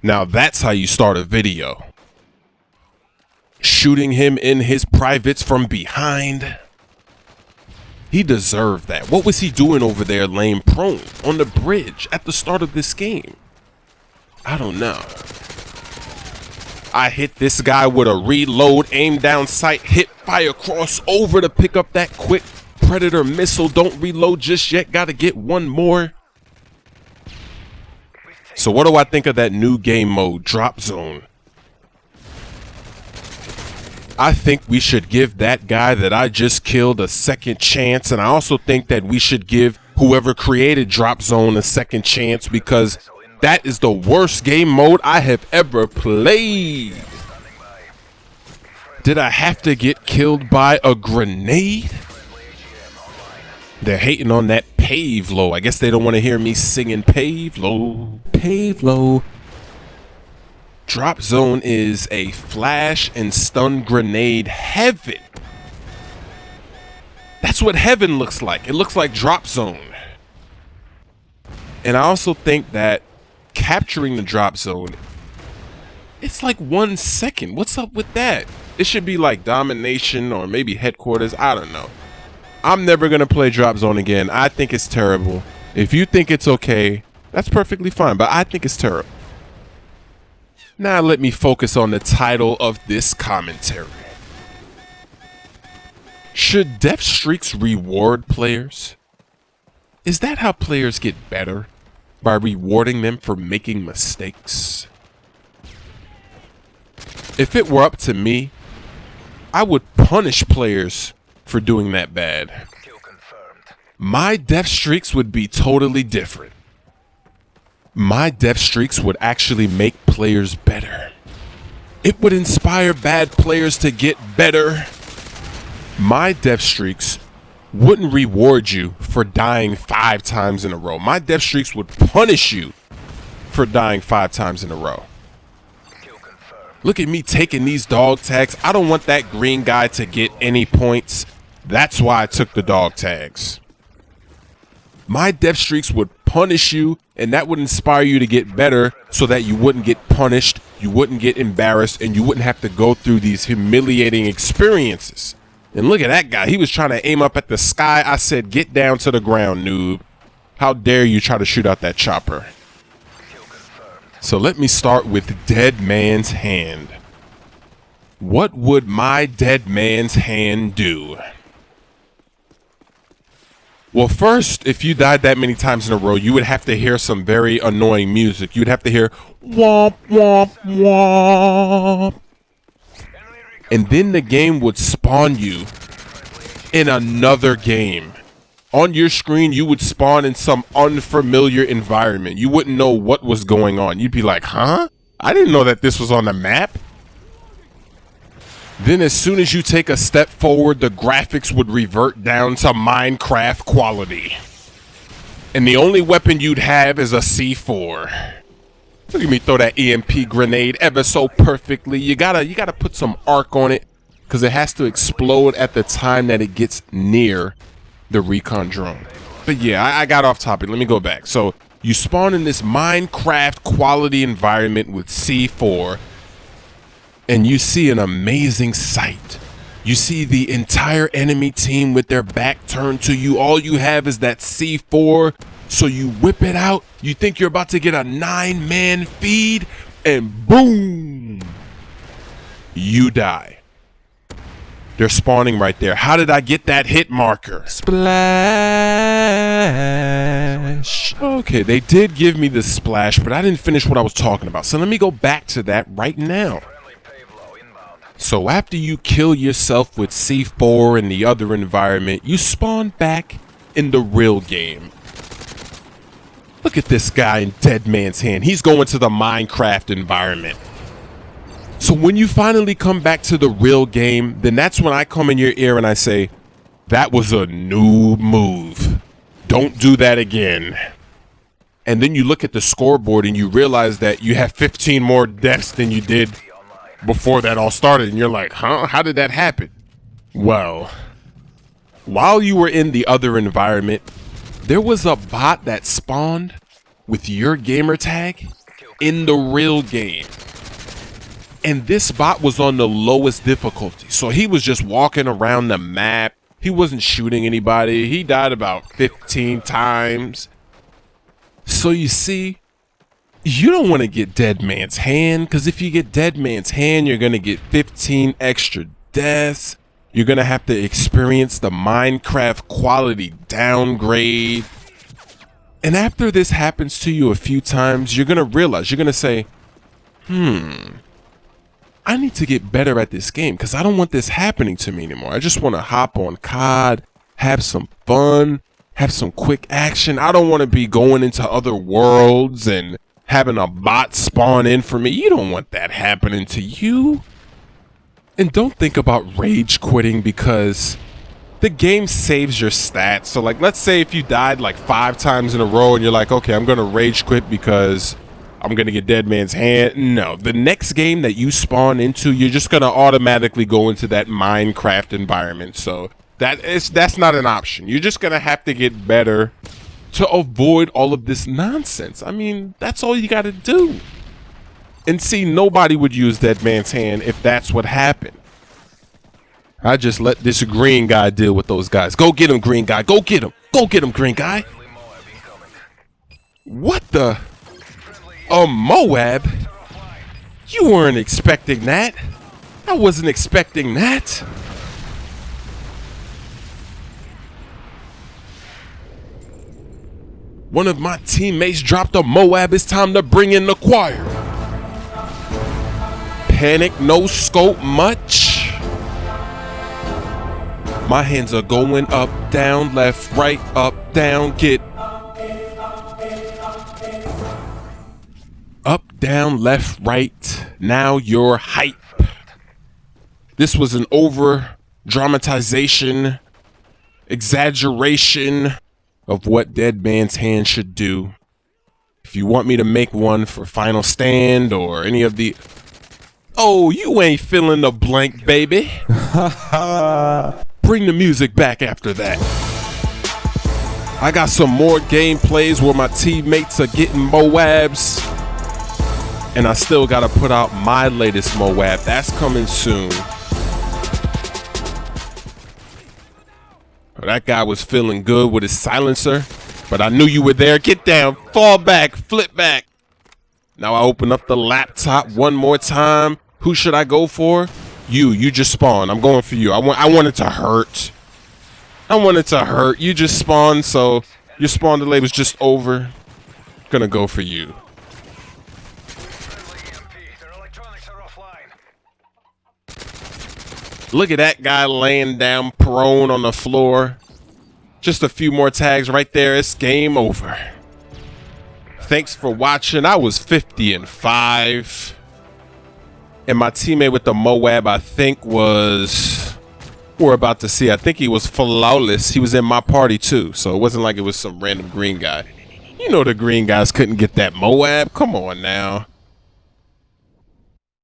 Now that's how you start a video. Shooting him in his privates from behind. He deserved that. What was he doing over there laying prone on the bridge at the start of this game? I don't know. I hit this guy with a reload, aim down sight, hit fire, cross over to pick up that quick predator missile. Don't reload just yet. Gotta get one more. So what do I think of that new game mode, Drop Zone? I think we should give that guy that I just killed a second chance. And I also think that we should give whoever created Drop Zone a second chance, because that is the worst game mode I have ever played. Did I have to get killed by a grenade? They're hating on that pave low. I guess they don't want to hear me singing pave low, pave low. Drop Zone is a flash and stun grenade heaven. That's what heaven looks like. It looks like Drop Zone. And I also think that capturing the Drop Zone, it's like 1 second. What's up with that? It should be like domination or maybe headquarters. I don't know. I'm never going to play Drop Zone again. I think it's terrible. If you think it's okay, that's perfectly fine, but I think it's terrible. Now let me focus on the title of this commentary. Should death streaks reward players? Is that how players get better? By rewarding them for making mistakes? If it were up to me, I would punish players for doing that bad. My death streaks would be totally different. My death streaks would actually make players better. It would inspire bad players to get better. My death streaks wouldn't reward you for dying 5 times in a row. My death streaks would punish you for dying 5 times in a row. Look at me taking these dog tags. I don't want that green guy to get any points. That's why I took the dog tags. My death streaks would punish you, and that would inspire you to get better so that you wouldn't get punished, you wouldn't get embarrassed, and you wouldn't have to go through these humiliating experiences. And look at that guy. He was trying to aim up at the sky. I said, get down to the ground, noob. How dare you try to shoot out that chopper? So let me start with Dead Man's Hand. What would my Dead Man's Hand do? Well, first, if you died that many times in a row, you would have to hear some very annoying music. You'd have to hear womp, womp, womp. And then the game would spawn you in another game. On your screen, you would spawn in some unfamiliar environment. You wouldn't know what was going on. You'd be like, huh? I didn't know that this was on the map. Then as soon as you take a step forward, the graphics would revert down to Minecraft quality. And the only weapon you'd have is a C4. Look at me throw that EMP grenade ever so perfectly. You gotta put some arc on it, because it has to explode at the time that it gets near the recon drone. But yeah, I got off topic. Let me go back. So you spawn in this Minecraft quality environment with C4, and you see an amazing sight. You see the entire enemy team with their back turned to you. All you have is that C4. So you whip it out. You think you're about to get a 9-man feed, and boom, you die. They're spawning right there. How did I get that hit marker? Splash. Okay, they did give me the splash, but I didn't finish what I was talking about. So let me go back to that right now. So after you kill yourself with C4 in the other environment, you spawn back in the real game. Look at this guy in Dead Man's Hand. He's going to the Minecraft environment. So when you finally come back to the real game, then that's when I come in your ear and I say, that was a noob move. Don't do that again. And then you look at the scoreboard and you realize that you have 15 more deaths than you did before that all started. And you're like, huh? How did that happen? Well, while you were in the other environment, there was a bot that spawned with your gamer tag, in the real game. And this bot was on the lowest difficulty. So he was just walking around the map. He wasn't shooting anybody. He died about 15 times. So you see, you don't want to get Dead Man's Hand, because if you get Dead Man's Hand, you're going to get 15 extra deaths. You're going to have to experience the Minecraft quality downgrade. And after this happens to you a few times, you're going to realize, you're going to say, I need to get better at this game because I don't want this happening to me anymore. I just want to hop on COD, have some fun, have some quick action. I don't want to be going into other worlds and having a bot spawn in for me. You don't want that happening to you. And don't think about rage quitting because the game saves your stats. So like, let's say if you died like 5 times in a row and you're like, okay, I'm going to rage quit because I'm going to get Dead Man's Hand. No, the next game that you spawn into, you're just going to automatically go into that Minecraft environment. So that's not an option. You're just going to have to get better to avoid all of this nonsense. I mean, that's all you got to do. And see, nobody would use Dead Man's Hand if that's what happened. I just let this green guy deal with those guys. Go get him, green guy. Go get him. Go get him, green guy. What the? A Moab? You weren't expecting that. I wasn't expecting that. One of my teammates dropped a Moab. It's time to bring in the choir. Panic, no scope much. My hands are going up, down, left, right, up, down, get up, down, left, right. Now you're hype. This was an over dramatization, exaggeration of what Dead Man's Hand should do. If you want me to make one for Final Stand or any of the... Oh, you ain't feeling the blank, baby. Bring the music back after that. I got some more gameplays where my teammates are getting Moabs. And I still gotta put out my latest Moab. That's coming soon. That guy was feeling good with his silencer, but I knew you were there. Get down, fall back, flip back. Now I open up the laptop one more time. Who should I go for? You just spawned. I'm going for you. I want it to hurt. I want it to hurt. You just spawned, so your spawn delay was just over. Gonna go for you. Look at that guy laying down prone on the floor. Just a few more tags right there. It's game over. Thanks for watching. I was 50-5. And my teammate with the Moab, I think was... We're about to see. I think he was flawless. He was in my party too. So it wasn't like it was some random green guy. You know the green guys couldn't get that Moab. Come on now.